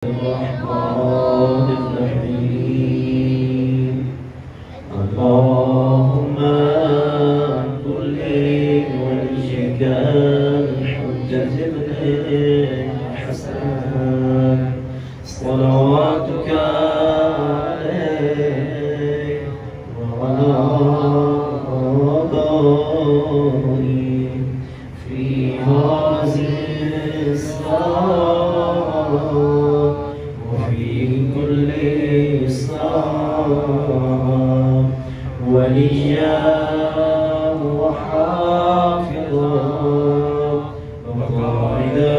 الرحمن الرحيم اللهم كل وليك الحجة ابن الحسن صلواتك عليه وعلى آبائه في هذه الصلاة وفي كل صلاة وليا وحافظا وقائدا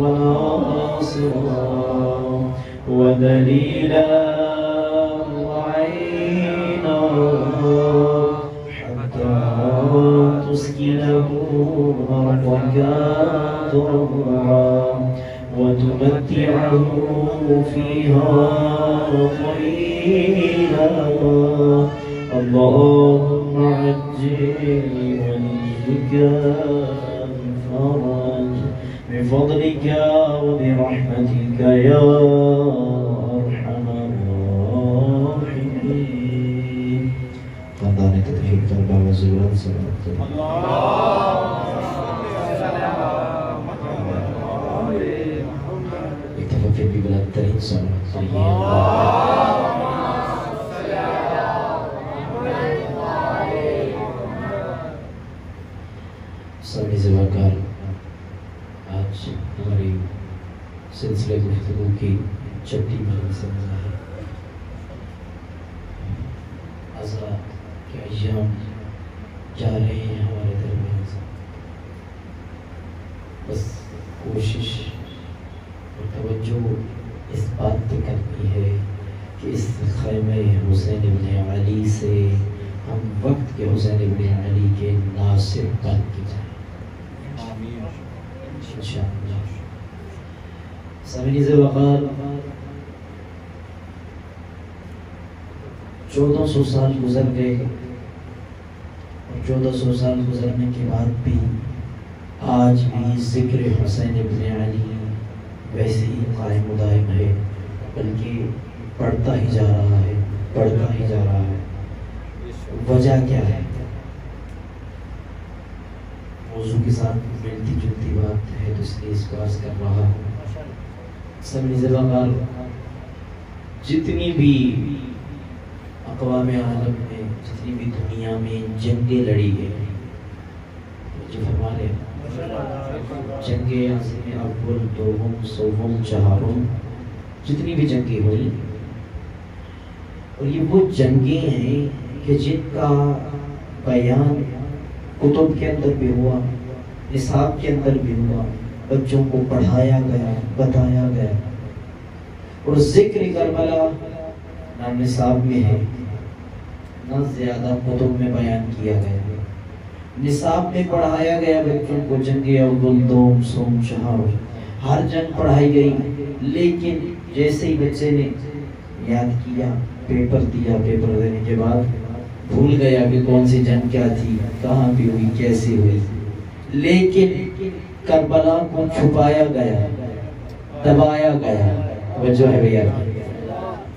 وناصرا ودليلا وعينا حتى تسكنه أرضك ضرا وتمتعه فيها طويلا اللهم عجل وليك الفرج بفضلك وبرحمتك يا أرحم الراحمين. خاندان تطہیر طلبہ و زیورات صلوات اتفاق بھی بلند ترین صلوات سامع زواکار، آج ہماری سلسلہ گفتگو کی چھٹی مجلس ہے۔ عزا کے ایام جا رہے ہیں ہمارے درمیان سے، بس کوشش اور توجہ اس بات پہ کرنی ہے کہ اس خیمہ حسین ابن علی سے ہم وقت کے حسین ابن علی کے ناصر بن کے جائیں انشاءاللہ۔ سامعین وقار، 1400 سال گزر گئے اور 1400 سال گزرنے کے بعد بھی آج بھی ذکر حسین ابن علی ویسے ہی قائم و دائم ہے، بلکہ بڑھتا ہی جا رہا ہے، بڑھتا ہی جا رہا ہے۔ وجہ کیا ہے؟ موضوع کے ساتھ ملتی جلتی بات ہے تو اس لیے اس کو عرض کر رہا ہوں۔ سامعین وقار، جتنی بھی اقوام عالم میں، جتنی بھی دنیا میں جنگیں لڑی گئی، جو فرما رہے ہیں جنگیں عظیم اول دوم سوم چہارم، جتنی بھی جنگیں ہوئی، اور یہ وہ جنگیں ہیں کہ جن کا بیان کتب کے اندر بھی ہوا، نصاب کے اندر بھی ہوا، بچوں کو پڑھایا گیا، بتایا گیا، اور ذکر کربلا نہ نصاب میں ہے نہ زیادہ کتب میں بیان کیا گیا ہے۔ نصاب میں پڑھایا گیا بچوں کو جنگ اول دوم سوم چہارم، ہر جنگ پڑھائی گئی، لیکن جیسے ہی بچے نے یاد کیا، پیپر دیا، پیپر دینے کے بعد بھول گیا کہ کون سی جنگ کیا تھی، کہاں بھی ہوئی، کیسے ہوئی۔ لیکن کربلا کو چھپایا گیا، دبایا گیا، وجہ ہے بھیا،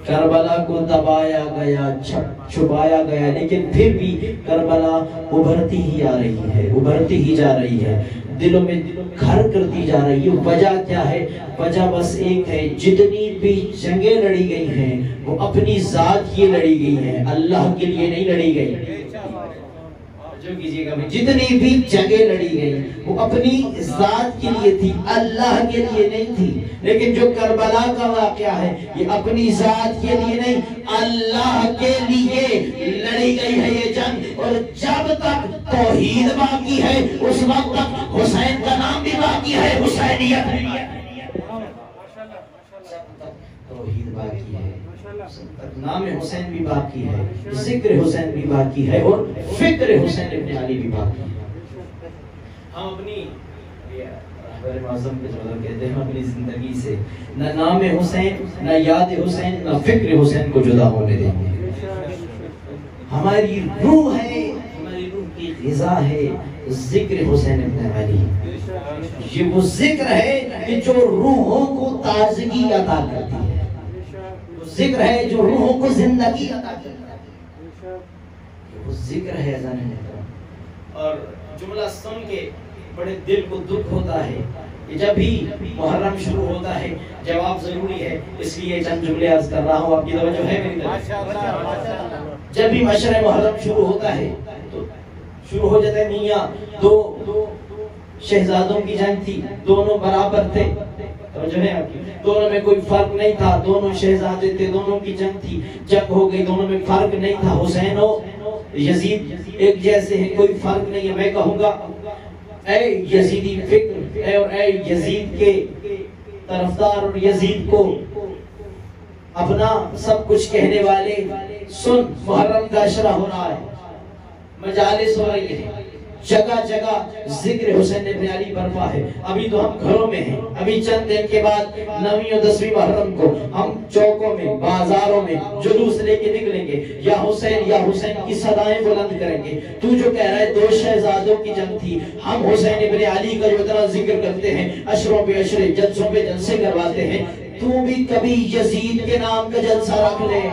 کربلا کو دبایا گیا، چھپایا گیا، لیکن پھر بھی کربلا ابھرتی ہی آ رہی ہے، ابھرتی ہی جا رہی ہے، دلوں میں گھر کرتی جا رہی ہے۔ وجہ کیا ہے؟ وجہ بس ایک ہے، جتنی بھی جنگیں لڑی گئی ہیں وہ اپنی ذات کی لڑی گئی ہیں، اللہ کے لیے نہیں لڑی گئی۔ جو کیجئے گا، جتنی بھی جنگیں لڑی گئی وہ اپنی ذات کے لیے تھی، اللہ کے لیے نہیں تھی۔ لیکن جو کربلا کا واقعہ ہے یہ اپنی ذات کے لیے نہیں، اللہ کے لیے لڑی گئی ہے یہ جنگ۔ اور جب تک توحید باقی ہے اس وقت تک حسین کا نام بھی باقی ہے، حسینیت ہے، توحید باقی ہے، نام حسین بھی باقی ہے، ذکر حسین بھی باقی ہے، اور فکر حسین ابن علی بھی باقی ہے۔ ہم اپنی رہبر معظم کے جو کہتے ہیں، ہم اپنی زندگی سے نہ نام حسین، نہ یاد حسین، نہ فکر حسین کو جدا ہونے دیں گے۔ ہماری روح ہے، ہماری روح کی غذا ہے ذکر حسین ابن علی، یہ وہ ذکر ہے کہ جو روحوں کو تازگی عطا کرتی ہے، ذکر ہے جو روحوں کو زندگی عطا کرتا ہے، وہ ذکر ہے عزیزان محترم۔ اور جملہ سن کے بڑے دل کو دکھ ہوتا ہے کہ جب بھی محرم شروع ہوتا ہے جواب ضروری ہے، اس لیے چند جملے عرض کر رہا ہوں، آپ کی توجہ ہے میری طرف؟ جب بھی مشہر محرم شروع ہوتا ہے تو شروع ہو جاتا ہے میاں دو شہزادوں کی جنگ تھی، دونوں برابر تھے، توجہ ہے آپ کی، دونوں میں کوئی فرق نہیں تھا، دونوں شہزادے تھے، دونوں کی جنگ تھی، جنگ ہو گئی، دونوں میں فرق نہیں تھا، حسین و یزید ایک جیسے ہیں، کوئی فرق نہیں ہے۔ میں کہوں گا اے یزیدی فکر، اور اے یزید کے طرفدار اور یزید کو اپنا سب کچھ کہنے والے، سن، محرم کا اشرا ہو رہا ہے، مجالس ہو رہی ہے، جگہ جگہ ذکر حسین ابن علی برپا ہے۔ ابھی تو ہم گھروں میں ہیں، ابھی چند دن کے بعد 9ویں اور 10ویں محرم کو ہم چوکوں میں، بازاروں میں جلوس لے کے نکلیں گے، یا حسین کی صدائیں بلند کریں گے۔ تو جو کہہ رہا ہے دو شہزادوں کی جنگ تھی، ہم حسین ابن علی کا جو اتنا ذکر کرتے ہیں، اشروں پہ اشرے، جلسوں پہ جلسے کرواتے ہیں، تو بھی کبھی یزید کے نام کا جلسہ رکھ لے،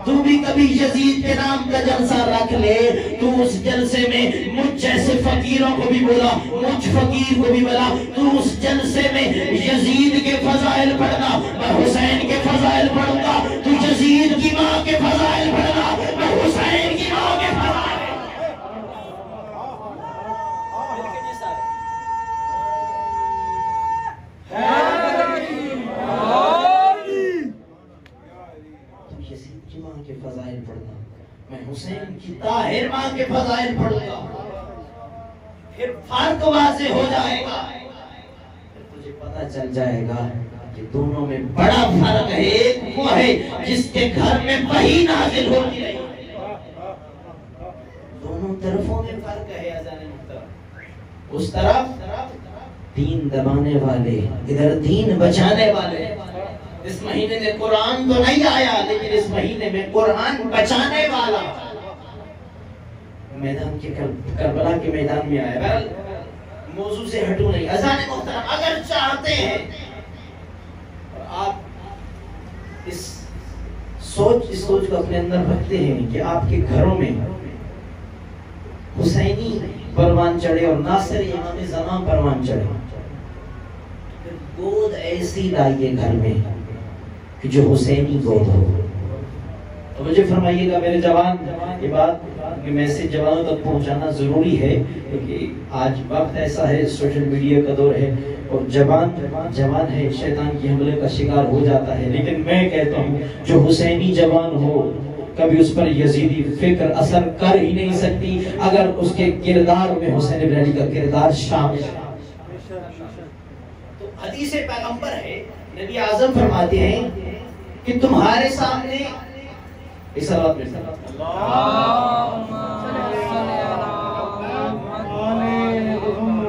تو بھی کبھی یزید کے نام کا جلسہ رکھ لے، تو اس جلسے میں مجھ جیسے فقیروں کو بھی بولا، مجھ فقیر کو بھی بولا، تو اس جلسے میں یزید کے فضائل پڑھنا، میں حسین کے فضائل پڑھوں گا، تو یزید کی ماں کے فضائل پڑھنا، میں حسین کی ماں کے فضائل۔ کے فضائل پڑھنا، میں حسین کی طاہر ماں کے فضائل پڑھوں گا، پھر فرق واضح ہو جائے گا، پھر تجھے پتہ چل جائے گا کہ دونوں میں بڑا فرق ہے۔ ایک وہ ہے جس کے گھر میں وحی نازل ہوتی رہی، دونوں طرفوں میں فرق ہے عزیزان محترم، اس طرف دین دبانے والے، ادھر دین بچانے والے۔ اس مہینے میں قرآن تو نہیں آیا، لیکن اس مہینے میں قرآن بچانے والا میدان کے کربلا کے میدان میں آیا۔ بہرحال موضوع سے ہٹو نہیں، عزیزان محترم، اگر چاہتے ہیں اور آپ اس سوچ کو اپنے اندر رکھتے ہیں کہ آپ کے گھروں میں حسینی پروان چڑھے اور ناصر امام زمان پروان چڑھے، پھر گود ایسی لائیے گھر میں کہ جو حسینی گود ہو۔ تو مجھے فرمائیے گا میرے جوان، یہ بات کہ میسیج جوانوں تک پہنچانا ضروری ہے، کیونکہ آج وقت ایسا ہے، سوشل میڈیا کا دور ہے، اور جوان ہے، شیطان کی حملے کا شکار ہو جاتا ہے، لیکن میں کہتا ہوں جو حسینی جوان ہو کبھی اس پر یزیدی فکر اثر کر ہی نہیں سکتی اگر اس کے کردار میں حسین ابن علی کا کردار شامل ہے۔ تو حدیث پیغمبر ہے، نبی اعظم فرماتے ہیں کہ تمہارے سامنے اس صلوات میں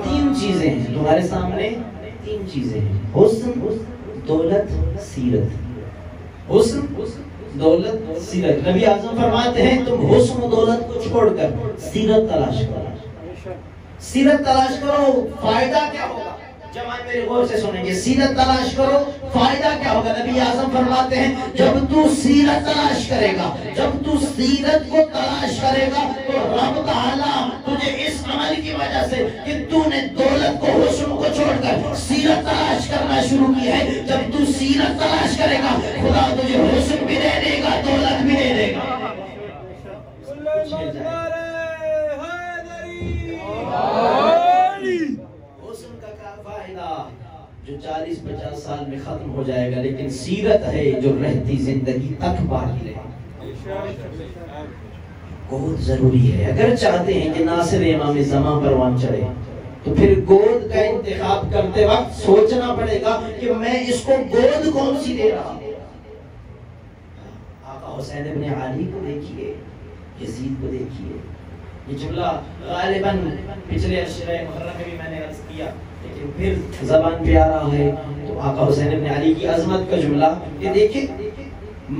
تین چیزیں ہیں، تمہارے سامنے تین چیزیں ہیں، حسن، دولت، سیرت۔ حسن، دولت، سیرت۔ نبی اعظم فرماتے ہیں تم حسن و دولت کو چھوڑ کر سیرت تلاش کرو، سیرت تلاش کرو، فائدہ کیا ہوگا؟ جوان میرے غور سے سنیں گے، سیرت تلاش کرو، فائدہ کیا ہوگا؟ نبی اعظم فرماتے ہیں جب تو سیرت تلاش کرے گا، جب تو سیرت کو تلاش کرے گا تو رب تعالیٰ تجھے اس عمل کی وجہ سے کہ تو نے دولت کو، حسن کو چھوڑ کر سیرت تلاش کرنا شروع کی ہے، جب تو سیرت تلاش کرے گا خدا تجھے حسن بھی دے دے گا، دولت بھی دے دے گا۔ جو 40-50 سال میں ختم ہو جائے گا، لیکن سیرت ہے جو رہتی زندگی تک باقی رہے۔ گود ضروری ہے، اگر چاہتے ہیں کہ ناصر امام زمان پروان چڑھے تو پھر گود کا انتخاب کرتے وقت سوچنا پڑے گا کہ میں اس کو گود کون سی دے رہا ہوں۔ آقا حسین ابن علی کو دیکھیے، یزید کو دیکھیے، یہ جملہ غالباً پچھلے عشرہ محرم میں بھی میں نے عرض کیا، لیکن پھر زبان پہ آ رہا ہے تو آقا حسین ابن علی کی عظمت کا جملہ کہ دیکھیں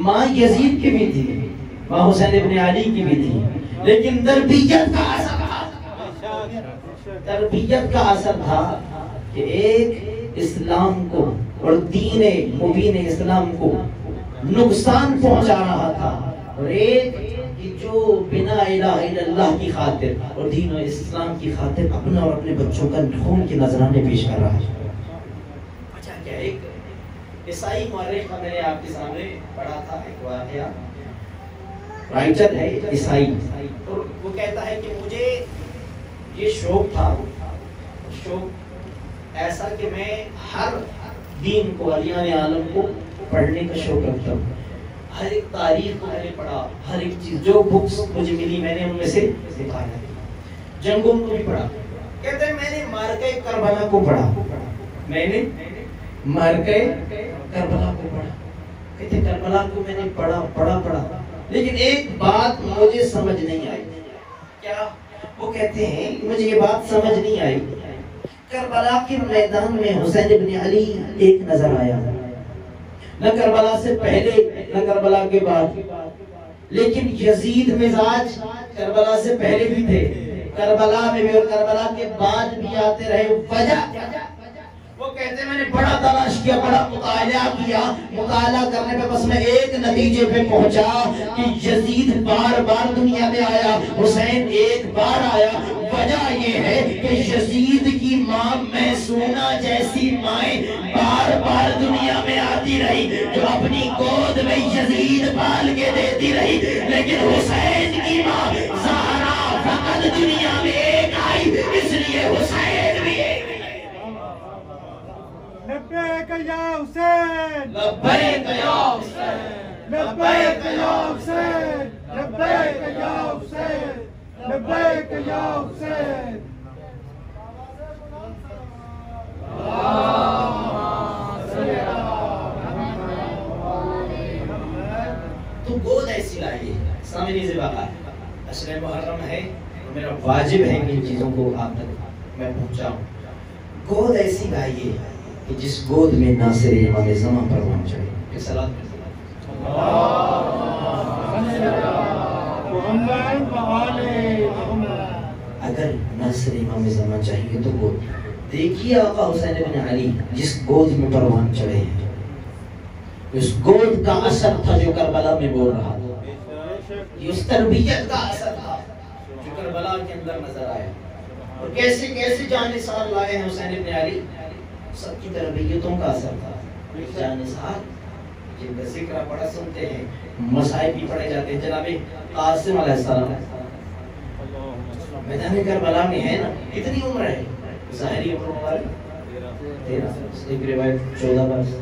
ماں یزید کی بھی تھی، ماں حسین ابن علی کی بھی تھی، لیکن تربیت کا اثر تھا، تربیت کا اثر تھا کہ ایک اسلام کو اور دین مبین اسلام کو نقصان پہنچا رہا تھا، اور ایک جو بنا الہ الا اللہ کی خاطر اور دین و اسلام کی خاطر اپنا اور اپنے بچوں کا خون کے نذرانے پیش کر رہا ہے۔ اچھا کیا ایک عیسائی مورخ میں نے آپ کے سامنے پڑھا تھا ایک واقعہ، رائٹر ہے عیسائی، اور وہ کہتا ہے کہ مجھے یہ شوق تھا، شوق ایسا کہ میں ہر دین کو علیان عالم کو پڑھنے کا شوق رکھتا ہوں، ہر ایک تاریخ کو میں نے پڑھا، ہر ایک چیز جو بکس مجھے ملی میں نے ان میں سے دکھایا، جنگوں کو بھی پڑھا۔ کہتے ہیں میں نے معرکہ کربلا کو پڑھا، میں نے معرکہ کربلا کو پڑھا، کہتے ہیں کربلا کو میں نے پڑھا، لیکن ایک بات مجھے سمجھ نہیں آئی۔ کیا؟ وہ کہتے ہیں مجھے یہ بات سمجھ نہیں آئی، کربلا کے میدان میں حسین ابن علی ایک نظر آیا، نہ کربلا سے پہلے نہ کربلا کے بعد، لیکن یزید مزاج کربلا سے پہلے بھی تھے، کربلا میں بھی اور کربلا کے بعد بھی آتے رہے۔ وجہ وہ کہتے ہیں میں نے بڑا تلاش کیا، بڑا مطالعہ کیا، مطالعہ کرنے پہ بس میں ایک نتیجے پہ پہنچا کہ یزید بار بار دنیا میں آیا، حسین ایک بار آیا۔ وجہ یہ ہے کہ یزید کی ماں میسونہ جیسی مائیں بار بار دنیا میں آتی رہی، جو اپنی گود میں یزید پال کے دیتی رہی، لیکن حسین کی ماں زہرا فقط دنیا میں ایک آئی، اس لیے حسین بھی ایک۔ لبیک یا حسین، لبیک یا حسین، لبیک یا حسین، لبیک یا حسین، لبیک یا حسین۔ تو گود ایسی لائیے سامنے سے باقا عشر محرم ہے، میرا واجب ہے کہ ان چیزوں کو آپ تک میں پہنچاؤں۔ گود ایسی لائیے کہ جس گود میں ناصر امام زمان پروان چڑھے، کہ صلاۃ میں اگر ناصر امام زمان چاہیے تو گود دیکھیے آقا حسین بن علی جس گود میں پروان چڑھے ہیں، اس گود کا اثر تھا جو کربلا میں بول رہا تھا، یہ اس تربیت کا اثر تھا جو کربلا کے اندر نظر آیا، اور کیسے کیسے جان نثار لائے ہیں حسین بن علی، سب کی تربیتوں کا اثر تھا۔ جان نثار جن کا ذکر پڑھا سنتے ہیں، مسائل بھی پڑھے جاتے ہیں۔ جناب قاسم علیہ السلام میدان کربلا میں ہے نا، کتنی عمر ہے؟ ظاہری عمر 13، ایک روایت 14 برس،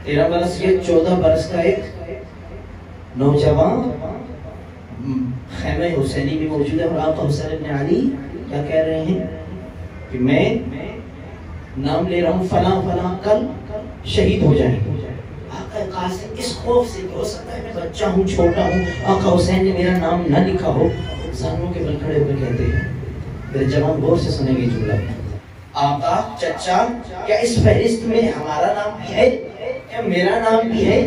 13 برس کے 14 برس کا ایک نوجوان خیمہ حسینی بھی موجود ہے، اور آقا حسین بن علی کیا کہہ رہے ہیں کہ میں نام لے رہا ہوں فلاں فلاں کل شہید ہو جائیں۔ آقا قاسم اس خوف سے کہ ہو سکتا ہے میں بچہ ہوں، چھوٹا ہوں، آقا حسین نے میرا نام نہ لکھا ہو، زانوں کے بل کھڑے ہوئے کہتے ہیں، میرے جوان غور سے سنیں گے جملہ، آقا چچا کیا اس فہرست میں ہمارا نام بھی ہے، کیا میرا نام بھی ہے؟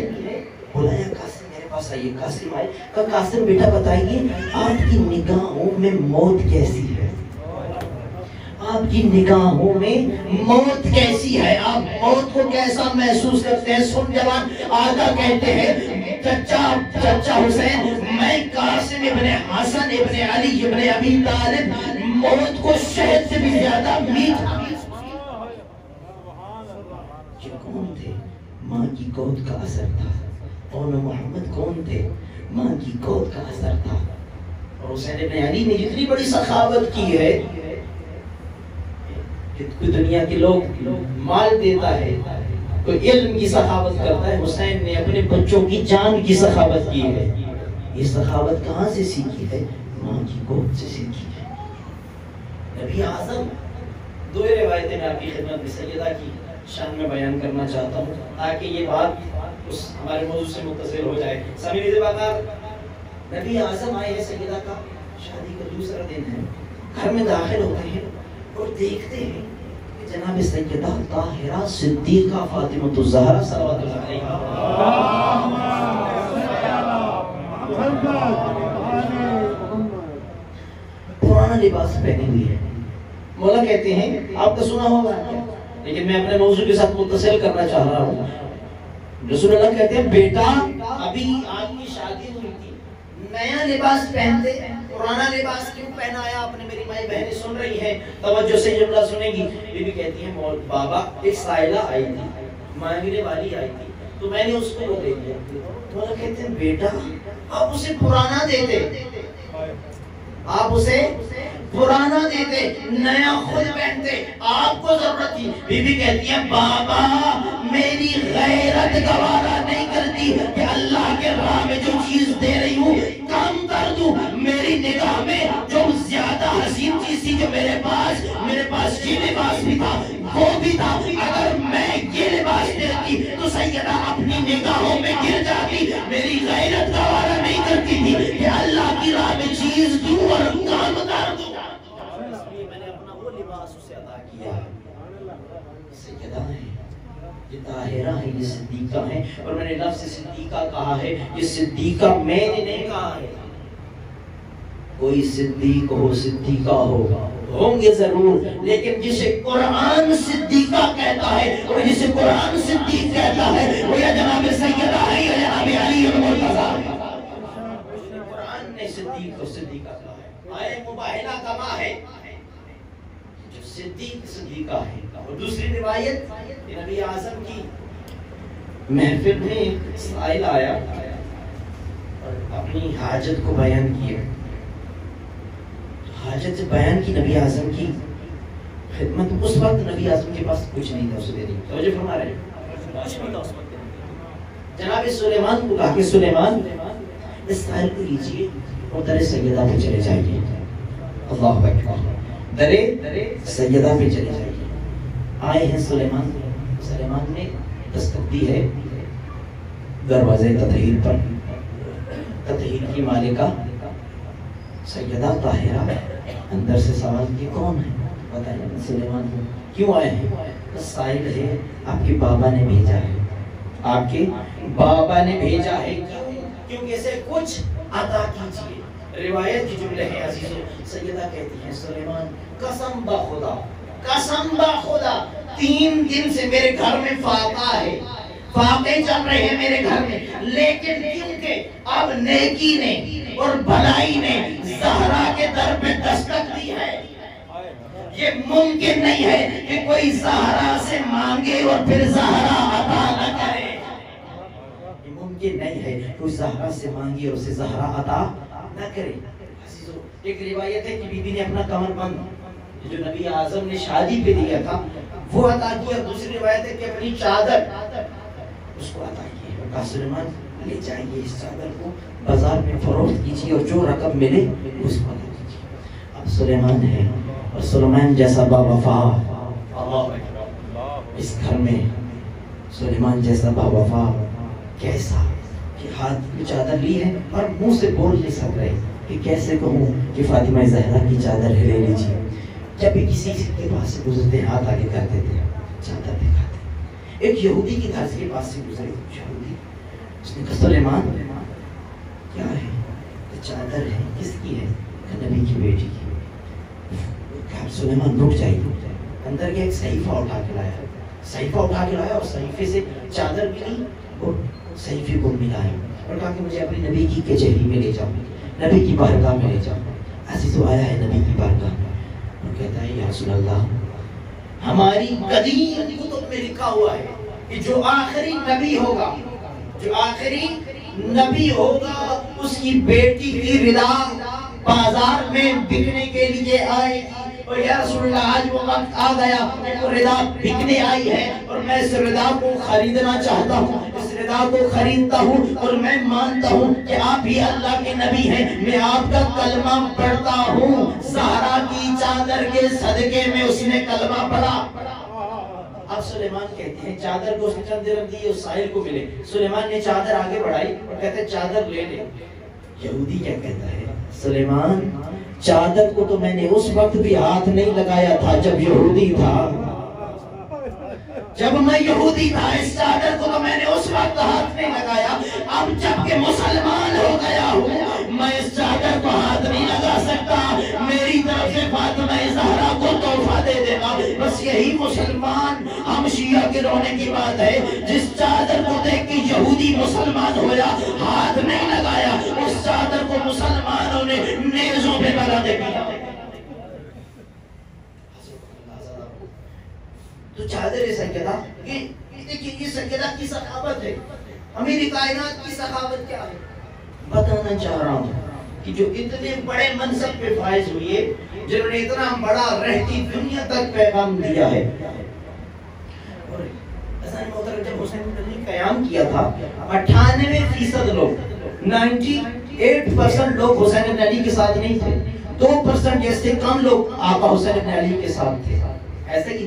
بلایا قاسم میرے پاس آئیے۔ قاسم آئے، کہا قاسم بیٹا بتائیے آپ کی نگاہوں میں موت کیسی ہے، آپ کی نگاہوں میں موت کیسی ہے، آپ موت کو کیسا محسوس کرتے ہیں؟ سن جوان، آقا کہتے ہیں چچا حسین، میں قاسم ابن حسن ابن علی ابن ابی طالب موت کو شہد سے بھی زیادہ میٹھا۔ یہ کون تھے؟ ماں کی گود کا اثر تھا۔ اور محمد کون تھے؟ ماں کی گود کا اثر تھا۔ اور حسین ابن علی نے جتنی بڑی سخاوت کی ہے، کہ دنیا کے لوگ مال دیتا ہے، کوئی علم کی سخاوت کرتا ہے، حسین نے اپنے بچوں کی جان کی سخاوت کی ہے۔ یہ سخاوت کہاں سے سیکھی ہے؟ ماں کی گود سے سیکھی ہے۔ نبی اعظم، دو روایتیں میں آپ کی خدمت میں سیدہ کی شان میں بیان کرنا چاہتا ہوں تاکہ یہ بات اس ہمارے موضوع سے متصل ہو جائے۔ سامعین زبردار، نبی اعظم آئے ہیں، سیدہ کا شادی کا دوسرا دن ہے، گھر میں داخل ہوتے ہیں اور دیکھتے ہیں کہ جناب سیدہ طاہرہ صدیقہ فاطمہ الزہرا صلوات اللہ علیہا پرانا لباس پہنے ہوئی ہے۔ مولا کہتے ہیں، آپ کا سنا ہوگا لیکن میں اپنے موضوع کے ساتھ متصل کرنا چاہ رہا ہوں. رسول اللہ کہتے ہیں بیٹا ابھی آپ کی شادی ہوئی تھی, نیا لباس پہنتے, پرانا لباس کیوں پہنایا آپ نے؟ میری مائی بہنیں سن رہی ہیں, توجہ سے جملہ سنیں گی. بیوی کہتی ہے بابا ایک سائلہ آئی تھی, مانگنے والی آئی تھی, تو میں نے اس کو وہ دے دیا. تو وہ کہتے ہیں بیٹا آپ اسے پرانا دیتے, آپ اسے پرانا دیتے, نیا خود پہنتے, آپ کو ضرورت تھی. بیوی کہتی ہے بابا میری غیرت گوارا نہیں کرتی کہ اللہ کے راہ میں جو چیز دے رہی ہوں کم کر دوں. میری نگاہ میں جو زیادہ حسین چیز تھی جو میرے پاس یہ لباس بھی تھا, وہ بھی تھا. اگر میں یہ لباس دیتی تو سیدہ اپنی نگاہوں میں گر جاتی. میری غیرت گوارا نہیں کرتی تھی کہ اللہ کی راہ میں چیز دوں اور کام کر دوں. میں نے اپنا وہ لباس اسے عطا کیا. سیدہ ہے, یہ طاہرہ ہے, یہ صدیقہ ہے. اور میں نے لفظ صدیقہ کہا ہے, یہ صدیقہ میں نے نہیں کہا ہے. کوئی صدیق ہو صدیقہ ہو ہوں گے ضرور, لیکن جسے قرآن صدیقہ کہتا ہے اور جسے قرآن صدیق کہتا ہے وہ یا جناب سیدہ ہے یا جناب علی المرتضیٰ. قرآن نے صدیق اور صدیقہ کہا ہے. آئے مباہلہ کما ہے جو صدیق صدیقہ ہے. اور دوسری روایت نبی اعظم کی محفل میں ایک سائل آیا اور اپنی حاجت کو بیان کیا. حاجت بیان کی نبی اعظم کی خدمت. اس وقت نبی اعظم کے پاس کچھ نہیں تھا. توجہ فرما رہے ہیں, کچھ نہیں تھا اس وقت. جناب سلیمان کو کہا کہ سلیمان اس سائل کو لیجئے اور در سیدہ پہ چلے جائیے. اللہ اکبر, در سیدہ پہ چلے جائیے. آئے ہیں سلیمان. سلیمان نے دستک دی ہے دروازے تطہیر پر. تطہیر کی مالکہ سیدہ طاہرہ اندر سے سوال کی کون ہے؟ بتائیے سلیمان کو کیوں آئے ہیں؟ سائل ہے آپ کے بابا نے بھیجا ہے, آپ کے بابا نے بھیجا ہے کیونکہ اسے کچھ عطا کیجیے. روایت کی جملے ہیں عزیزو. سیدہ کہتی ہیں سلیمان قسم با خدا, قسم با خدا 3 دن سے میرے گھر میں فاقہ ہے, فاقے چل رہے ہیں میرے گھر میں, لیکن کیونکہ اب نیکی نے اور بھلائی نے زہرا کے در پہ دستک دی ہے, یہ ممکن نہیں ہے کہ کوئی زہرا سے مانگے اور پھر زہرا عطا نہ کرے. یہ ممکن نہیں ہے کوئی زہرا سے مانگے اور اسے زہرا عطا نہ کرے. ایک روایت ہے کہ بی بی نے اپنا کمر بند جو نبی اعظم نے شادی پہ دیا تھا وہ عطا کیا. دوسری روایت ہے کہ اپنی چادر اس کو عطا کی. کہا سلیمان لے جائیے اس چادر کو بازار میں فروخت کیجیے اور جو رقم ملے اس کو عطا کیجیے. اب سلیمان ہے اور سلیمان جیسا با وفا اس گھر میں, سلیمان جیسا با وفا کیسا کہ ہاتھ میں چادر لی ہے اور منہ سے بول نہیں سک رہے کہ کیسے کہوں کہ فاطمہ زہرا کی چادر ہے لے لیجیے. جب بھی کسی کے پاس سے گزرتے ہاتھ آگے کرتے تھے چادر دکھاتے. ایک یہودی کے گھر کے پاس سے گزرے یہودی, اس نے کہا سلیمان کیا ہے؟ چادر ہے, کس کی ہے؟ نبی کی بیٹی کی. کہا سلیمان رک جائیے. اندر کے ایک صحیفہ اٹھا کے لایا, صحیفہ اٹھا کے لایا اور صحیفے سے چادر ملی اور صحیفے کو ملایا اور کہا کہ مجھے اپنی نبی کی کچہری میں لے جاؤ, نبی کی بارگاہ میں لے جاؤ. ایسی تو آیا ہے نبی کی بارگاہ میں اور کہتا ہے یا رسول اللہ ہماری قدیم کتب میں لکھا ہوا ہے کہ جو آخری نبی ہوگا, جو آخری نبی ہوگا اس کی بیٹی کی رضا بازار میں بکنے کے لیے آئے. اور یا رسول اللہ آج وہ وقت آ گیا کہ وہ رضا بکنے آئی ہے اور میں اس رضا کو خریدنا چاہتا ہوں, اس رضا کو خریدتا ہوں اور میں مانتا ہوں کہ آپ ہی اللہ کے نبی ہیں. میں آپ کا کلمہ پڑھتا ہوں. زہرا کی چادر کے صدقے میں اس نے کلمہ پڑھا. اب سلیمان کہتے ہیں چادر کو اس نے چند درہم دی اس سائل کو ملے. سلیمان نے چادر آگے بڑھائی اور کہتے ہیں چادر لے لے. یہودی کیا کہتا ہے سلیمان چادر کو تو میں نے اس وقت بھی ہاتھ نہیں لگایا تھا جب یہودی تھا, جب میں یہودی تھا اس چادر کو تو میں نے اس وقت ہاتھ نہیں لگایا. اب جب کہ مسلمان ہو گیا ہوں میں اس چادر کو ہاتھ نہیں لگا سکتا. میری طرف سے فاطمہ زہرا کو تحفہ دے دینا, بس بس یہی مسلمان ہم شیعہ کے رونے کی بات ہے جس چادر کو دیکھ کے یہودی مسلمان ہویا ہاتھ نہیں لگایا، اس چادر کو مسلمانوں نے نیزوں پہ بنا دے دیا۔ تو چادر سیدہ دیکھیے یہ سیدہ کی سخاوت ہے، امیر کائنات کی سخاوت کیا ہے؟ بتانا چاہ رہا ہوں کہ جو اتنے بڑے منصب پہ فائز ہوئے، جنہوں نے اتنا بڑا رہتی دنیا تک پیغام دیا ہے، اور حسین محترم جب حسین نے قیام کیا تھا 98% لوگ 98% لوگ حسین بن علی کے ساتھ نہیں تھے، 2% جیسے کم لوگ آقا حسین بن علی کے ساتھ تھے۔ ایسے ہی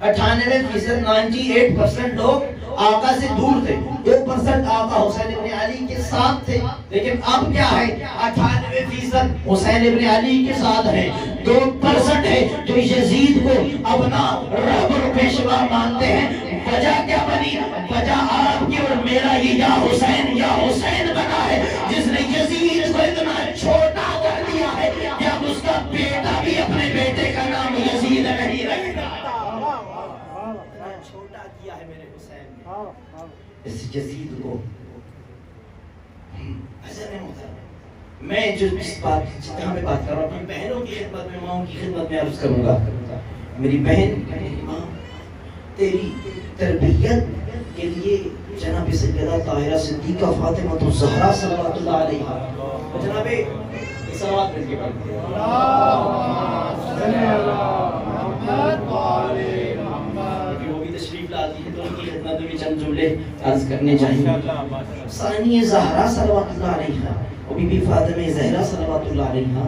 98% 98% لوگ آقا سے دور تھے، 2% آقا حسین بن علی کے ساتھ تھے۔ لیکن اب کیا ہے؟ 98% حسین بن علی کے ساتھ ہیں، 2% ہے جو یزید کو اپنا رہبر پیشوا مانتے ہیں۔ وجہ کیا بنی؟ وجہ آپ کی اور میرا یہ یا حسین بنا ہے، جس نے یزید کو اتنا چھوٹا کر دیا ہے کہ اب اس کا بیٹا بھی اپنے بیٹے کا نام یزید نہیں رکھتا۔ چھوٹا کیا ہے میرے حسین نے اس یزید کو۔ میں جو جس جہاں میں بات کر رہا ہوں اپنی بہنوں کی خدمت میں، ماؤں کی خدمت میں عرض کروں گا، میری بہن، میری ماں، تیری تربیت کے لیے جناب سیدہ طاہرہ صدیقہ فاطمہ الزہرا صلوات اللہ علیہا، جناب صلوات مل کے پڑھتے ہیں تشریف لاتی ہے، تو ان کی خدمت میں چند جملے عرض کرنے چاہیے۔ ثانی زہرا صلوات اللہ علیہا، بی بی فاطمہ زہرا صلوات اللہ علیہا،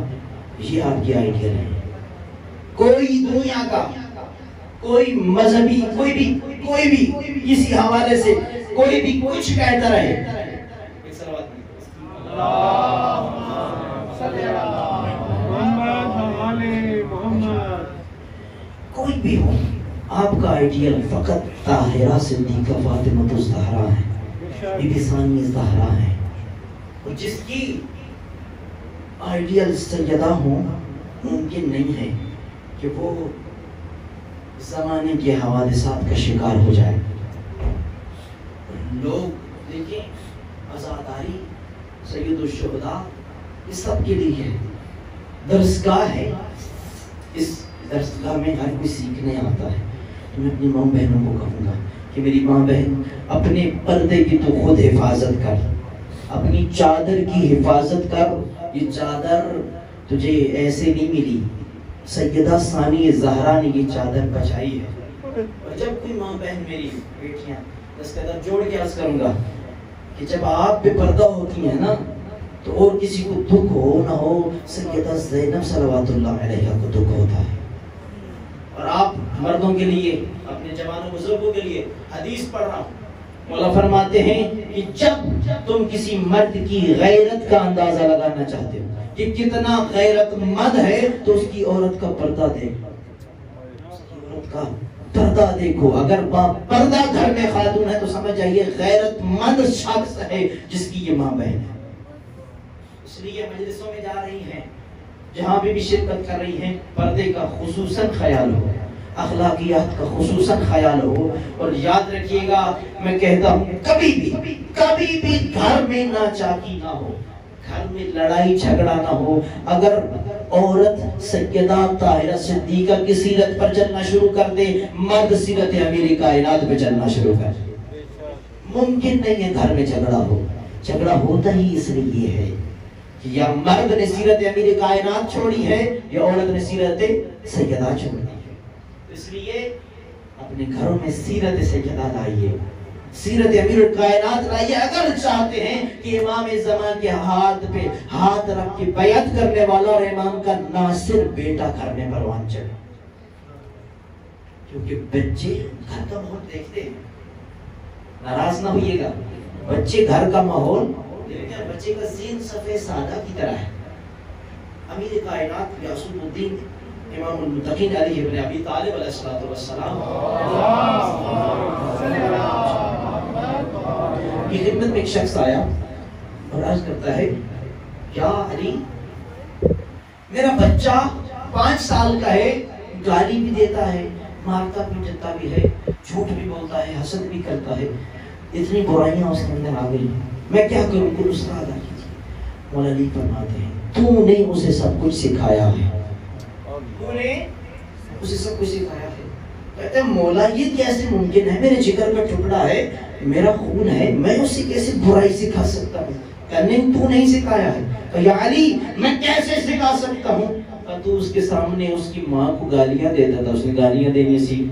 یہ آپ کی آئیڈیل ہے۔ کوئی دنیا کا کوئی مذہبی کوئی بھی کسی حوالے سے کوئی بھی کچھ کہتا رہے، ایک صلوات کوئی بھی ہو، آپ کا آئیڈیل فقط طاہرہ صدیقہ فاطمہ الزہرا ہے، بی بی ثانی زہرا ہے، اور جس کی آئیڈیل سیدہ ہوں ممکن نہیں ہے کہ وہ زمانے کے حوادثات کا شکار ہو جائے۔ لوگ دیکھیں عزاداری، سید الشہداء، یہ سب کے لیے ہے، درسگاہ ہے، اس درسگاہ میں ہر کوئی سیکھنے آتا ہے۔ تو میں اپنی ماں بہنوں کو کہوں گا کہ میری ماں بہن اپنے پردے کی تو خود حفاظت کر، اپنی چادر کی حفاظت کر، یہ چادر تجھے ایسے نہیں ملی، سیدہ ثانی زہرا نے یہ چادر بچائی ہے۔ اور جب کوئی ماں بہن میری بیٹیاں اس کا در جوڑ کے عرض کروں گا کہ جب آپ پہ پردہ ہوتی ہیں نا تو اور کسی کو دکھ ہو نہ ہو، سیدہ زینب صلوات اللہ علیہا کو دکھ ہوتا ہے۔ اور آپ مردوں کے لیے، اپنے جوانوں بزرگوں کے لیے حدیث پڑھ رہا ہوں، مولا فرماتے ہیں کہ جب تم کسی مرد کی غیرت کا اندازہ لگانا چاہتے ہو کہ کتنا غیرت مند ہے تو اس کی عورت کا پردہ دیکھو، اس کی عورت کا پردہ دیکھو۔ اگر پردہ گھر میں خاتون ہے تو سمجھ جائیے غیرت مند شخص ہے جس کی یہ ماں بہن ہے۔ اس لیے مجلسوں میں جا رہی ہیں، جہاں بھی شرکت کر رہی ہیں، پردے کا خصوصاً خیال ہو، اخلاقیات کا خصوصاً خیال ہو، اور یاد رکھیے گا میں کہتا ہوں کبھی بھی گھر میں ناچاکی نہ ہو، گھر میں لڑائی جھگڑا نہ ہو۔ اگر عورت سیدہ طاہرہ صدیقہ کی سیرت پر چلنا شروع کر دے، مرد سیرت امیر کائنات پہ چلنا شروع کر دے، ممکن نہیں ہے گھر میں جھگڑا ہو۔ جھگڑا ہوتا ہی اس لیے ہے کہ یا مرد نے سیرت امیر کائنات چھوڑی ہے یا عورت نے سیرت سیدہ چھوڑی ہے۔ اس لیے اپنے گھروں میں سیرت سیدہ لائیے، سیرت امیر کائنات لائیے۔ اگر چاہتے ہیں کہ امام زمان کے ہاتھ پہ ہاتھ رکھ کے بیعت کرنے والا اور امام کا ناصر بیٹا گھر میں پروان چلے، کیونکہ بچے گھر کا ماحول دیکھتے ہیں، ناراض نہ ہوئیے گا، بچے گھر کا ماحول، بچے کا ذہن سفید سادہ کی طرح ہے۔ امیر کائنات یعصوب الدین امام المتقین علیہ ابن ابی طالب علیہ السلام کی خدمت میں ایک شخص آیا اور عرض کرتا ہے، یا علی میرا بچہ 5 سال کا ہے، گالی بھی دیتا ہے، مارتا پیٹتا بھی ہے، جھوٹ بھی بولتا ہے، حسد بھی کرتا ہے، اتنی برائیاں اس کے اندر آ گئی، میں کیا کروں؟ کوئی نسخہ ادا کیجیے۔ مولا علی فرماتے ہیں تو نے اسے سب کچھ سکھایا ہے، تو نے اسے سب کچھ سکھایا ہے۔ کہتے ہیں مولا یہ کیسے ممکن ہے؟ میرے جگر کا ٹکڑا ہے، میرا خون ہے، میں اسے کیسے برائی سکھا سکتا ہوں؟ کہ نہیں، تو نہیں سکھایا ہے۔ کہ یا علی میں کیسے سکھا سکتا ہوں؟ کہ تو اس کے سامنے اس کی ماں کو گالیاں دیتا تھا، اس نے گالیاں دینی سیکھ،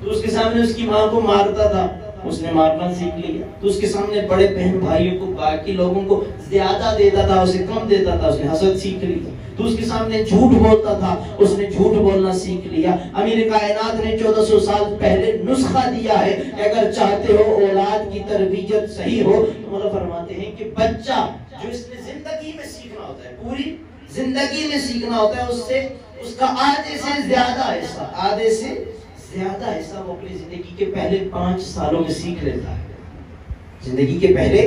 تو اس کے سامنے اس کی ماں کو مارتا تھا، اس نے مارنا سیکھ لیا، تو اس کے سامنے بڑے بہن بھائیوں کو، باقی لوگوں کو زیادہ دیتا تھا، اسے کم دیتا تھا، اس نے حسد سیکھ لی، تو اس کے سامنے جھوٹ بولتا تھا، اس نے جھوٹ بولنا سیکھ لیا۔ امیر کائنات نے 1400 سال پہلے نسخہ دیا ہے کہ اگر چاہتے ہو اولاد کی تربیت صحیح ہو تو مولا فرماتے ہیں کہ بچہ جو اس نے زندگی میں سیکھنا ہوتا ہے، پوری زندگی میں سیکھنا ہوتا ہے، اس سے اس کا آدھے سے زیادہ حصہ وہ اپنی زندگی کے پہلے 5 سالوں میں سیکھ لیتا ہے، زندگی کے پہلے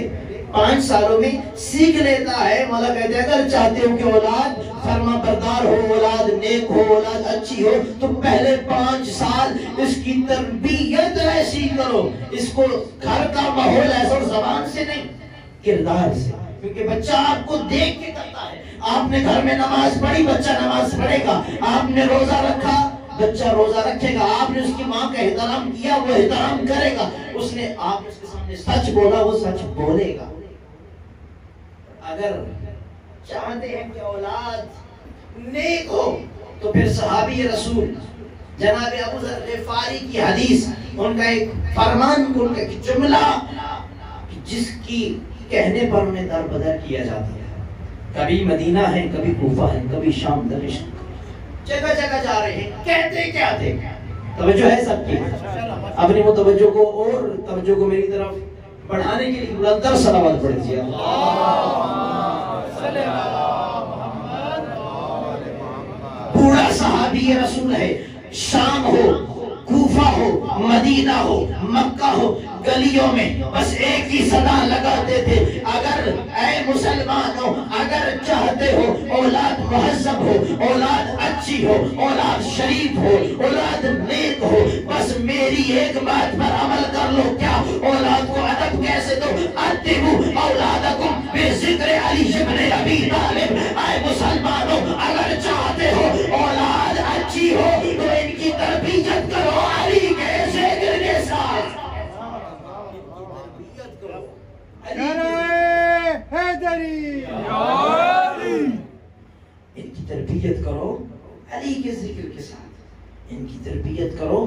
5 سالوں میں سیکھ لیتا ہے۔ مولا کہتے ہیں اگر چاہتے ہو کہ اولاد فرما بردار ہو، اولاد نیک ہو، اولاد اچھی ہو، تو پہلے 5 سال اس کی تربیت ایسی کرو، اس کو گھر کا ماحول ایسا، اور زبان سے نہیں، کردار سے، کیونکہ بچہ آپ کو دیکھ کے کرتا ہے۔ آپ نے گھر میں نماز پڑھی، بچہ نماز پڑھے گا، آپ نے روزہ رکھا، بچہ روزہ رکھے گا، آپ نے اس کی ماں کا احترام کیا، وہ احترام کرے گا، اس نے آپ نے اس کے سامنے سچ بولا، وہ سچ بولے گا۔ اگر چاہتے ہیں کہ اولاد نیک ہو تو پھر صحابی رسول جناب ابو ذر غفاری کی حدیث، ان کا ایک فرمان، ان کا ایک جملہ جس کی کہنے پر انہیں در بدر کیا جاتا ہے۔ کبھی مدینہ ہے، کبھی کوفہ ہے، کبھی شام دمشق، جگہ جگہ جا رہے ہیں، کہتے کیا تھے؟ توجہ ہے سب کی؟ اپنی وہ توجہ کو اور توجہ کو میری طرف بڑھانے کے لیے بلندر صلوات پڑھ دیجیے۔ پورا صحابی رسول ہے، شام ہو، کوفہ ہو، مدینہ ہو، مکہ ہو، گلیوں میں بس ایک ہی صدا لگاتے تھے، اگر اے مسلمانوں اگر چاہتے ہو اولاد مہذب ہو، اولاد اچھی ہو، اولاد شریف ہو، اولاد نیک ہو، بس میری ایک بات پر عمل کر لو۔ کیا؟ اولاد کو ادب کیسے دو؟ ادبوا اولادکم بذکر علی ابن ابی طالب۔ اے مسلمانوں اگر چاہتے ہو اولاد اچھی ہو تو ان کی تربیت کرو علی کے ذکر کے ساتھ، ان کی تربیت کرو علی کے ذکر کے ساتھ، ان کی تربیت کرو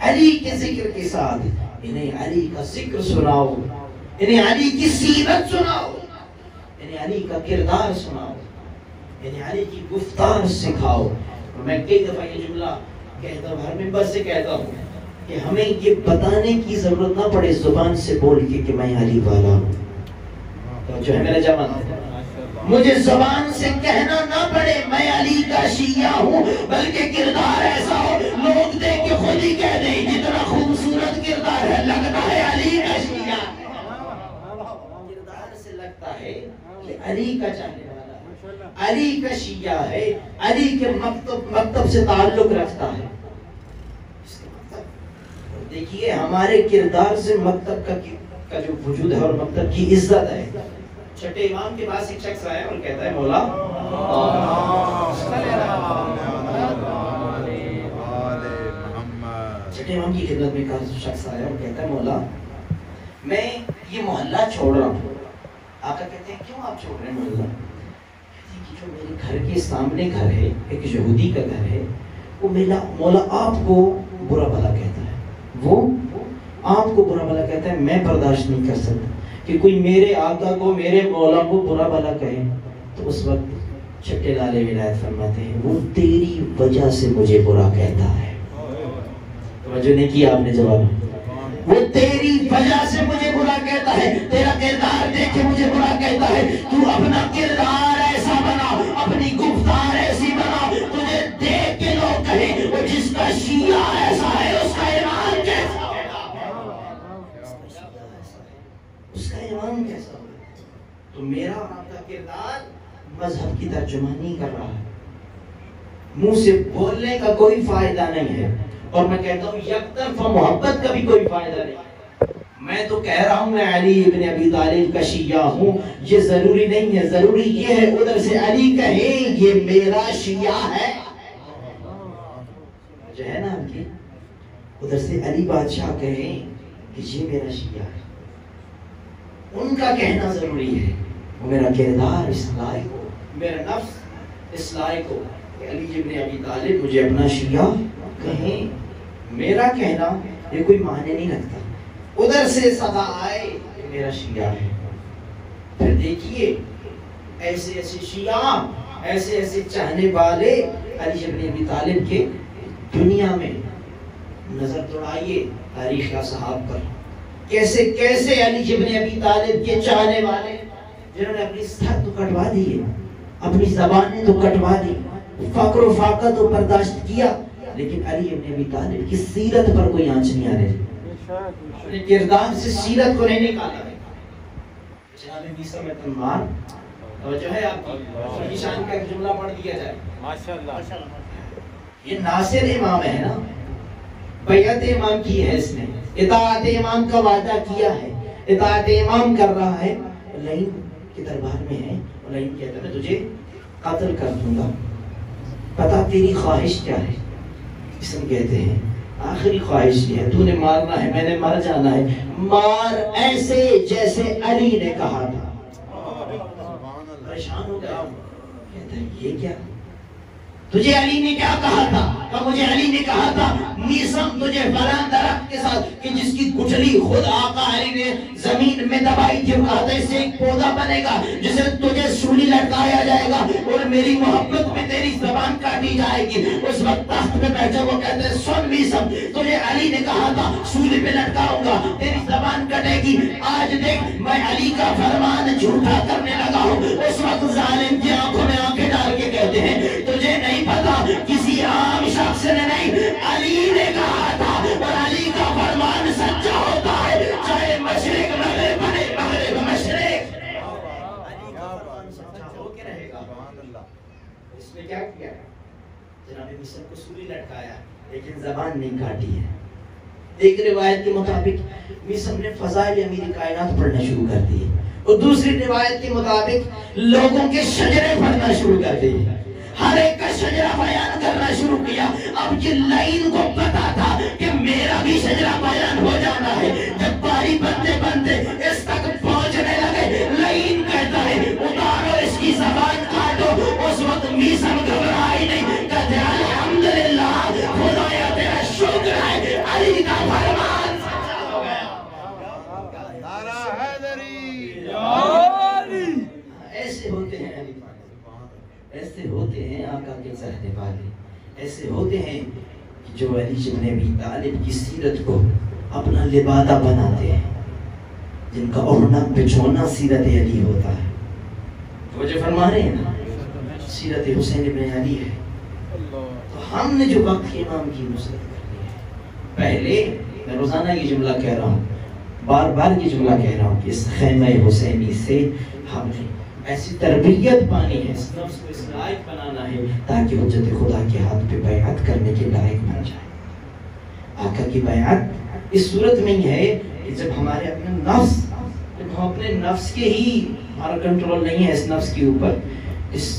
علی کے ذکر کے ساتھ، انہیں علی کا ذکر سناؤ، انہیں علی کی سیرت سناؤ، انہیں علی کا کردار سناؤ، انہیں علی کی گفتار سکھاؤ۔ میں کئی دفعہ یہ جملہ کہتا ہوں، ہر ممبر سے کہتا ہوں کہ ہمیں یہ بتانے کی ضرورت نہ پڑے زبان سے بول کے کہ میں علی والا ہوں، جو ہے میرا جوان، مجھے زبان سے کہنا نہ پڑے میں علی کا شیعہ ہوں، بلکہ کردار ایسا ہو لوگ دیکھ کے خود ہی کہہ دیں جتنا خوبصورت کردار ہے لگتا ہے علی کا شیعہ، کردار سے لگتا ہے کہ علی کا چاہنے والا ہے، علی کا شیعہ ہے، علی کے مکتب سے تعلق رکھتا ہے۔ دیکھیے ہمارے کردار سے مکتب کا جو وجود ہے اور مکتب کی عزت ہے۔ چھٹے امام کے پاس ایک شخص آیا اور کہتا ہے مولا چھٹے امام کی خدمت میں ایک شخص آیا اور کہتا ہے مولا میں یہ محلہ چھوڑ رہا ہوں۔ آقا کہتے ہیں کیوں آپ چھوڑ رہے ہیں محلہ؟ کہتے ہیں کہ جو میرے گھر کے سامنے گھر ہے، ایک یہودی کا گھر ہے، وہ مولا آپ کو برا بھلا کہتا ہے، وہ آپ کو برا بھلا کہتا ہے، میں برداشت نہیں کر سکتا کہ کوئی میرے آقا کو، میرے مولا کو برا بھلا کہے۔ تو اس وقت چھٹے لالے ولایت فرماتے ہیں وہ تیری وجہ سے مجھے برا کہتا ہے۔ توجہ نہیں کیا آپ نے جواب؟ وہ تیری وجہ سے مجھے برا کہتا ہے، تیرا کردار دیکھ کے مجھے برا کہتا ہے۔ تو اپنا کردار ایسا بنا، اپنی گفتار ایسی بنا، تجھے دیکھ کے لوگ کہیں وہ جس کا شیعہ ایسا ہے اس کا ایمان کیسا ہوگا، اس کا ایمان کیسا ہوگا۔ تو میرا اور آپ کا کردار مذہب کی ترجمانی کر رہا ہے، منہ سے بولنے کا کوئی فائدہ نہیں ہے، اور میں کہتا ہوں یک طرفہ محبت کا بھی کوئی فائدہ نہیں. میں تو کہہ رہا ہوں میں علی ابن ابی طالب کا شیعہ ہوں، یہ ضروری نہیں ہے، ضروری یہ ہے ادھر سے علی کہیں یہ میرا شیعہ ہے، جو ہے نا آپ کی، ادھر سے علی بادشاہ کہیں کہ یہ میرا شیعہ ہے. ان کا کہنا ضروری ہے، وہ میرا کردار اس لائق ہو، میرا نفس اس لائق ہو کہ علی ابن ابی طالب مجھے اپنا شیعہ کہیں. میرا کہنا یہ کوئی معنی نہیں رکھتا، ادھر سے صدا آئے کہ میرا شیعہ ہے. پھر دیکھیے ایسے ایسے شیعہ، ایسے ایسے چاہنے والے علی ابن ابی طالب کے دنیا میں نظر دوڑائیے تاریخ اصحاب پر، کیسے کیسے علی ابن ابی طالب کے چاہنے والے جنہوں نے اپنی سر تو کٹوا دیے، اپنی زبانیں تو کٹوا دی، فقر و فاقہ تو برداشت کیا، لیکن علی ابن ابی طالب کی سیرت پر کوئی آنچ نہیں آ رہی، اپنے کردار سے سیرت کو نہیں نکالا. جناب میسر میں تنمار توجہ ہے آپ کی شان کا ایک جملہ پڑھ دیا جائے. ماشاءاللہ یہ ناصر امام ہے نا، بیعت امام کی ہے، اس نے اطاعت امام کا وعدہ کیا ہے، اطاعت امام کر رہا ہے. لعین کے دربار میں ہے، لعین کہتا ہے میں تجھے قتل کر دوں گا، پتا تیری خواہش کیا ہے؟ اسم کہتے ہیں آخری خواہش یہ ہے، تو نے مارنا ہے، میں نے مر جانا ہے، مار ایسے جیسے علی نے کہا تھا. پریشان ہو گیا، کہتا ہے یہ کیا، تجھے علی نے کیا کہا تھا؟ کہ مجھے علی نے کہا تھا میسم تجھے فلاں درخت کے ساتھ کہ جس کی گٹھلی خود آقا علی نے زمین میں دبائی تھی، کہا تھا اس سے ایک پودا بنے گا جسے تجھے سولی لٹکایا جائے گا اور میری محبت میں تیری زبان کاٹی جائے گی. اس وقت تخت پہ بیٹھے وہ کہتے ہیں سن میسم تجھے علی نے کہا تھا سولی پہ لٹکاؤں گا، تیری زبان کٹے گی، آج دیکھ میں علی کا فرمان جھوٹا کرنے لگا ہوں. اس وقت ظالم کی آنکھوں میں آنکھیں ڈال کے کہتے ہیں تجھے نہیں پتا، کسی عام شخص نے نہیں، علی نے کہا تھا، اور علی کا فرمان سچا ہوتا ہے چاہے مشرق مغرب بنے مغرب مشرق. علی کا فرمان سچا ہو کے رہے گا. اس نے کیا کیا؟ جناب میسر کو سولی لٹکایا لیکن زبان نہیں کاٹی ہے. ایک روایت کے مطابق میسر نے فضائل امیر کائنات پڑھنا شروع کر دی اور دوسری روایت کے مطابق لوگوں کے شجرے پڑھنا شروع کر دی، ہر ایک کا شجرہ بیان کرنا شروع کیا. اب یہ لعین کو پتا تھا کہ میرا بھی شجرہ بیان ہو جانا ہے. جب باری بنتے بنتے اس تک پہنچنے لگے، لعین کہتا ہے اتارو اس کی زبان کاٹو. اس وقت میسر گھبرائی نہیں، کہتے الحمدللہ خدایا تیرا شکر ہے علی کا فرمان سچا ہو گیا. نعرہ حیدری. ایسے ہوتے ہیں علی، ایسے ہوتے ہیں آقا کے چاہنے والے، ایسے ہوتے ہیں جو علی ابن ابی طالب کی سیرت کو اپنا لبادہ بناتے ہیں، جن کا اڑنا بچھونا سیرت علی ہوتا ہے. وہ جو فرما رہے ہیں نا سیرت حسین ابن علی ہے. تو ہم نے جو وقت امام کی نصرت کرنی ہے، پہلے میں روزانہ یہ جملہ کہہ رہا ہوں، بار بار یہ جملہ کہہ رہا ہوں کہ اس خیمہ حسینی سے ہم نے ایسی تربیت پانی ہے، اس نفس کو اس لائق بنانا ہے تاکہ حجت خدا کے ہاتھ پہ بیعت کرنے کے لائق بن جائے. آقا کی بیعت اس صورت میں ہی ہے کہ جب ہمارے اپنے نفس، جب ہم اپنے نفس کے ہی، ہمارا کنٹرول نہیں ہے اس نفس کے اوپر، اس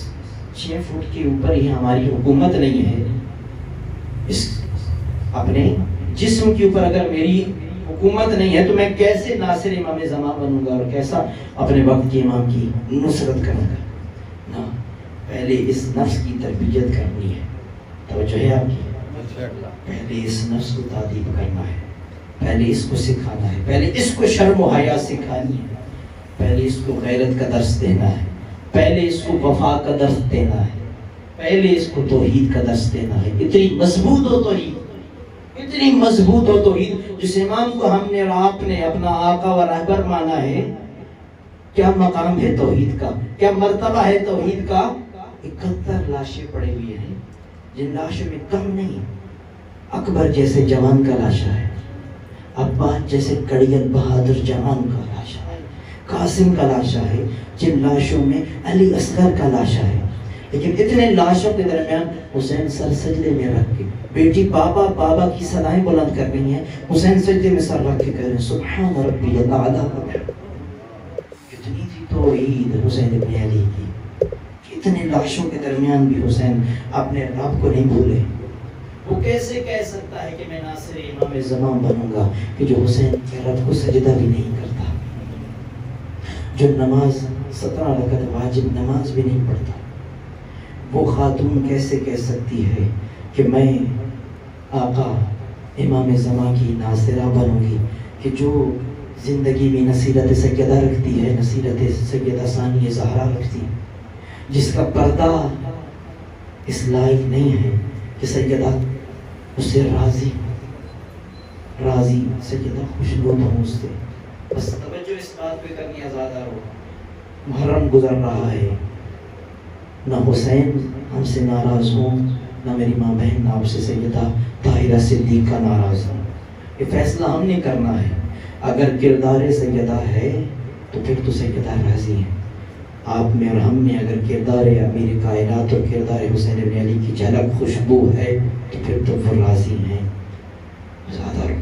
6 فٹ کے اوپر ہی ہماری حکومت نہیں ہے، اس اپنے جسم کے اوپر اگر میری حکومت نہیں ہے تو میں کیسے ناصر امام زمان بنوں گا اور کیسا اپنے وقت کے امام کی نصرت کروں گا؟ نا، پہلے اس نفس کی تربیت کرنی ہے. توجہ ہے آپ کی؟ پہلے اس نفس کو تعدیب کرنا ہے، پہلے اس کو سکھانا ہے، پہلے اس کو شرم و حیا سکھانی ہے، پہلے اس کو غیرت کا درس دینا ہے، پہلے اس کو وفا کا درس دینا ہے، پہلے اس کو توحید کا درس دینا ہے. اتنی مضبوط ہو توحید، اتنی مضبوط ہو توحید، جس امام کو ہم نے اور آپ نے اپنا آقا و رہبر مانا ہے. کیا مقام ہے توحید کا، کیا مرتبہ ہے توحید کا. 71 لاشیں پڑے ہوئے ہیں، جن لاشوں میں کم نہیں اکبر جیسے جوان کا لاشا ہے، عباس جیسے کڑیل بہادر جوان کا لاشا ہے، قاسم کا لاشا ہے، جن لاشوں میں علی اصغر کا لاشا ہے، لیکن اتنے لاشوں کے درمیان حسین سر سجدے میں رکھ کے، بیٹی بابا بابا کی صدائیں بلند کر رہی ہیں، حسین سجدے میں سر رکھ کے کہہ رہے ہیں سبحان ربی الاعلیٰ۔ کتنی تھی توحید حسین ابن علی کی، اتنے لاشوں کے درمیان بھی حسین اپنے رب کو نہیں بھولے۔ وہ کیسے کہہ سکتا ہے کہ میں ناصر امام زمان بنوں گا کہ جو حسین کے رب کو سجدہ بھی نہیں کرتا، جو نماز 17 رکعت واجب نماز بھی نہیں پڑھتا؟ وہ خاتون کیسے کہہ سکتی ہے کہ میں آقا امام زمان کی ناصرہ بنوں گی کہ جو زندگی میں نصیرت سیدہ رکھتی ہے، نصیرت سیدہ ثانیہ زہرا رکھتی ہے، جس کا پردہ اس لائق نہیں ہے کہ سیدہ اس سے راضی سیدہ خوشنود ہوں اس سے۔ بس توجہ اس بات پہ کرنی آزادہ ہو، محرم گزر رہا ہے، نہ حسین ہم سے ناراض ہوں، نہ میری ماں بہن آپ سے سیدہ طاہرہ صدیقہ ناراض ہوں۔ یہ فیصلہ ہم نے کرنا ہے۔ اگر کردار سیدہ ہے تو پھر تو سیدہ راضی ہیں۔ آپ میں اور ہم میں اگر کردار امیر کائنات اور کردار حسین ابن علی کی جھلک خوشبو ہے تو پھر تو وہ راضی ہیں۔ زیادہ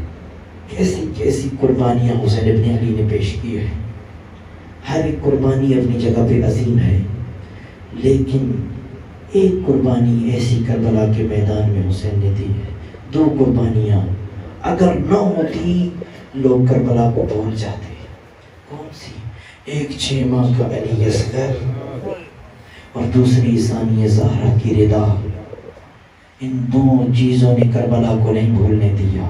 کیسی کیسی قربانیاں حسین ابن علی نے پیش کی ہے، ہر ایک قربانی اپنی جگہ پہ عظیم ہے، لیکن ایک قربانی ایسی کربلا کے میدان میں حسین نے دی ہے۔ 2 قربانیاں اگر نہ ہوتی لوگ کربلا کو بھول جاتے۔ کون سی؟ ایک 6 ماہ کا علی اصغر اور دوسری ثانیہ زہرا کی رضا۔ ان 2 چیزوں نے کربلا کو نہیں بھولنے دیا۔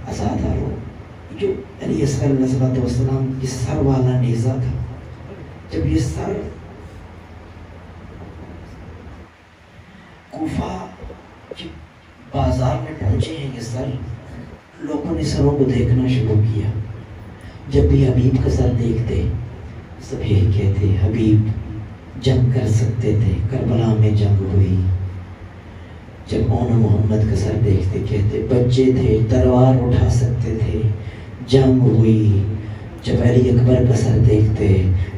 آزادہ رو جو علی اصغر علیہ السلام کی سر والا نیزہ تھا، جب یہ سر کوفہ کی بازار میں پہنچے ہیں، یہ سر لوگوں نے سروں کو دیکھنا شروع کیا۔ جب بھی حبیب کا سر دیکھتے سب یہی کہتے حبیب جنگ کر سکتے تھے، کربلا میں جنگ ہوئی۔ جب مونا محمد کا سر دیکھتے کہتے بچے تھے، تلوار اٹھا سکتے تھے، جنگ ہوئی۔ جب علی اکبر کا سر دیکھتے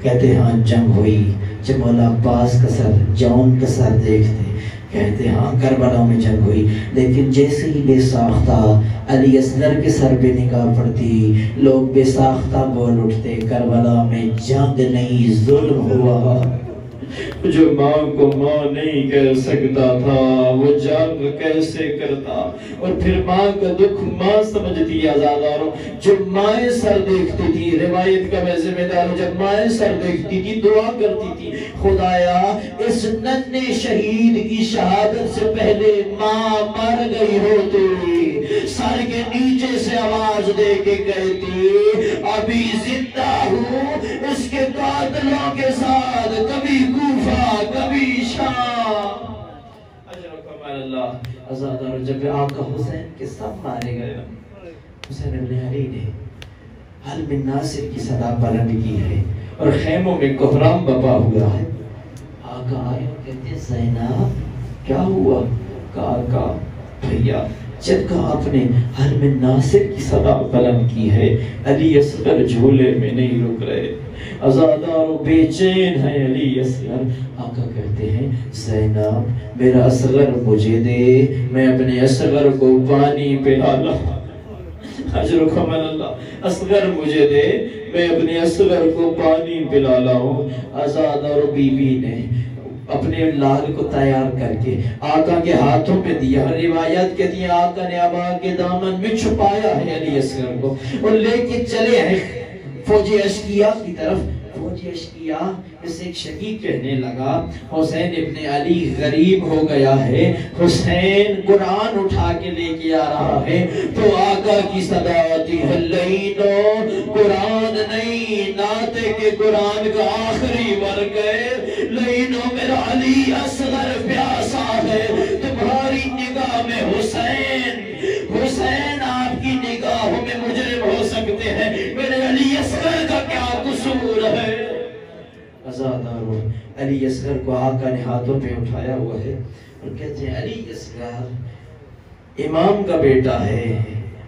کہتے ہاں جنگ ہوئی۔ جب مولا عباس کا سر، جون کا سر دیکھتے کہتے ہاں کربلا میں جنگ ہوئی۔ لیکن جیسے ہی بے ساختہ علی اصغر کے سر پہ نگاہ پڑتی، لوگ بے ساختہ بول اٹھتے کربلا میں جنگ نہیں ظلم ہوا۔ جو ماں کو ماں نہیں کہہ سکتا تھا وہ جنگ کیسے کرتا؟ اور پھر ماں کا دکھ ماں سمجھتی آزاداروں۔ جو مائیں سر دیکھتی تھی، روایت کا میں ذمہ دار ہوں، جب مائیں سر دیکھتی تھی دعا کرتی تھی خدایا اس ننھے شہید کی شہادت سے پہلے ماں مر گئی ہوتی، سر کے نیچے سے آواز دے کے کہتی ابھی زندہ ہوں اس کے قاتلوں کے ساتھ، کبھی کوفہ کبھی شام۔ اللہ آزادار جب آقا حسین کے سب مارے گئے، حسین ابن علی نے حل من ناصر کی صدا بلند کی ہے اور خیموں میں کوہرام بپا ہوا ہے۔ آقا آئے اور کہتے زینب کیا ہوا؟ آقا بھیا جب کہ آپ نے حل من ناصر کی صدا بلند کی ہے، علی اصغر جھولے میں نہیں رک رہے، آزادار و بے چین ہے علی اصغر۔ آقا کہتے ہیں زینب میرا اصغر مجھے دے، میں اپنے اصغر کو پانی پلا لاؤں۔ اجرکم اللہ، اصغر مجھے دے میں اپنے اصغر کو پانی پلا لاؤں۔ آزادار و بی بی نے اپنے لال کو تیار کر کے آقا کے ہاتھوں پہ دیا۔ روایت کہتی ہیں آقا نے ابا کے دامن میں چھپایا ہے علی اصغر کو اور لے کے چلے ہیں فوجی اشقیہ کی طرف۔ فوجی اشقیہ اس ایک شقیق کہنے لگا حسین ابن علی غریب ہو گیا ہے، حسین قرآن اٹھا کے لے کے آ رہا ہے، تو آقا کی صدا آتی ہے لینو قرآن نہیں ناتے کے قرآن کا آخری ورگ ہے، لینو میرا علی اصغر پیاسا ہے تمہاری نگاہ میں حسین، حسین آپ کی نگاہوں میں مجرم ہو سکتے ہیں، میرے علی اصغر کا کیا قصور ہے؟ آزادارو علی اصغر کو آقا نے ہاتھوں پہ اٹھایا ہوا ہے اور کہتے ہیں علی اصغر امام کا بیٹا ہے،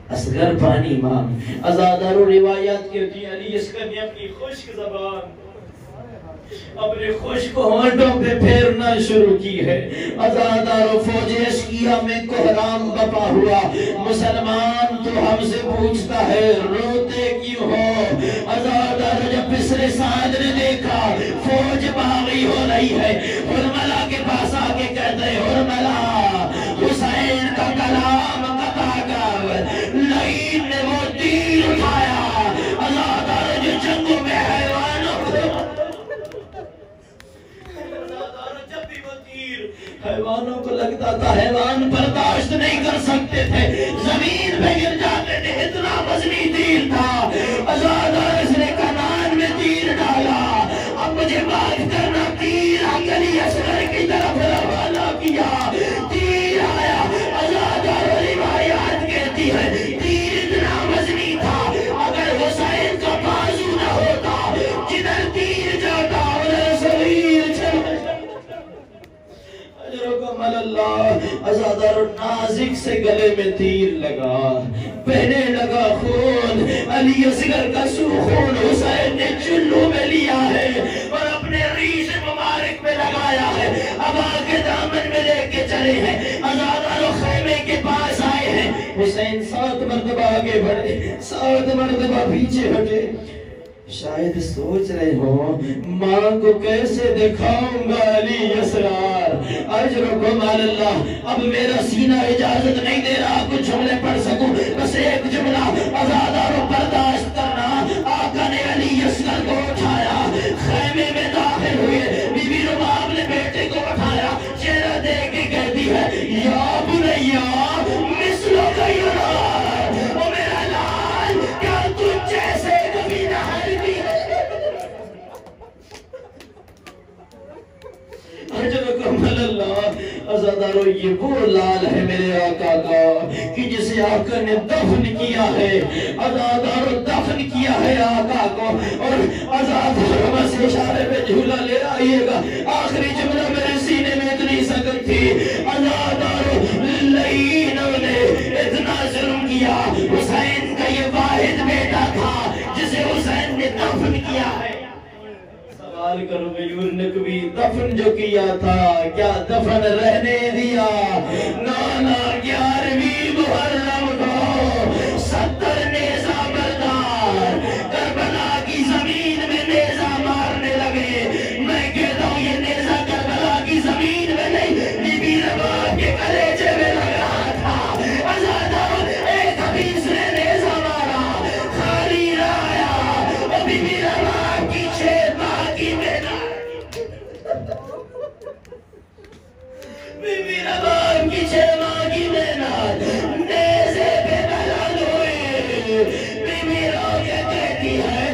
اصغر بانی امام۔ آزادارو روایات کہتی ہیں علی اصغر نے اپنی خشک زبان اپنے خشک ہونٹوں پہ پھیرنا شروع کی ہے. عزادارو فوج اشکیہ میں کوہرام بپا ہوا. مسلمان تو ہم سے پوچھتا ہے روتے کیوں ہو. عزادارو جب بسر سعد نے دیکھا فوج باغی ہو رہی ہے, حرملہ کے پاس آگے کہتے ہیں حرملہ حسین کا کلام قطع کر. لعین نے وہ تیر اٹھایا. عزادارو جو جنگوں میں حیوانوں کو لگتا تھا, حیوان برداشت نہیں کر سکتے تھے, زمین پہ گر جاتے تھے, اتنا وزنی تیر تھا. عزادارو نے کنان میں تیر ڈالا. اب مجھے بات کرنا, تیر علی اصغر کی طرف روانہ کیا. تیر آیا. عزادارو روایات کہتی ہے تیر اتنا وزنی تھا اگر حسین کا بازو نہ ہوتا, جدھر تیر جاتا ادھر شریر چلتا. اجرکم اللہ. عزادارو نازک سے گلے میں تیر لگا, بہنے لگا خون. علی اصغر کا سو خون حسین نے چلو میں لیا ہے اور اپنے ریش مبارک میں لگایا ہے. ابا کے دامن میں لے کے چلے ہیں. عزادارو خیمے کے پاس آئے ہیں. حسین 7 مرتبہ آگے بڑھے, 7 مرتبہ پیچھے ہٹے. شاید سوچ رہے ہو ماں کو کیسے دکھاؤں گا علی اسرار. اجرکم اللہ. اب میرا سینہ اجازت نہیں دے رہا کچھ جملے پڑھ سکوں, بس ایک جملہ. عزادارو برداشت کرنا. آقا نے علی اصغر کو اٹھایا, خیمے میں داخل ہوئے. بی بی رباب نے بیٹے کو اٹھایا, چہرہ دیکھ کے کہتی ہے یا بنیا مثلو کا یرار. او میرا لال, کیا تجھ جیسے کبھی نہ ہلتی ہے. اجرکم اللہ. عزادارو یہ وہ لال ہے میرے آقا کا کہ جسے آقا نے دفن کیا ہے. عزادارو دفن کیا ہے آقا کو. اور عزادارو بس اشارے پہ جھولا لے آئیے گا. آخری جملہ میرے سینے میں اتنی سکت تھی. عزادارو لعینوں نے اتنا ظلم کیا. حسین کا یہ واحد بیٹا تھا جسے حسین نے دفن کیا ہے. سوال کرو غیور نقوی, دفن جو کیا تھا کیا دفن رہنے دیا؟ نانا 11ویں محرم کو 70 نیزہ بردار کربلا کی زمین میں نیزہ مارنے لگے. میں کہتا ہوں یہ نیزہ کربلا کی زمین میں نہیں, بی بی رباب کے کلیجے میں لگ رہا تھا. عزادارو ایک حفیظ نے نیزہ مارا, خالی رایا. اور بی بی رباب کی 6 ماہ کی بی بی رباب کی 6 ماہ کی محنت نیزے پہ بلند ہوئے. بی بی رو کے کہتی ہے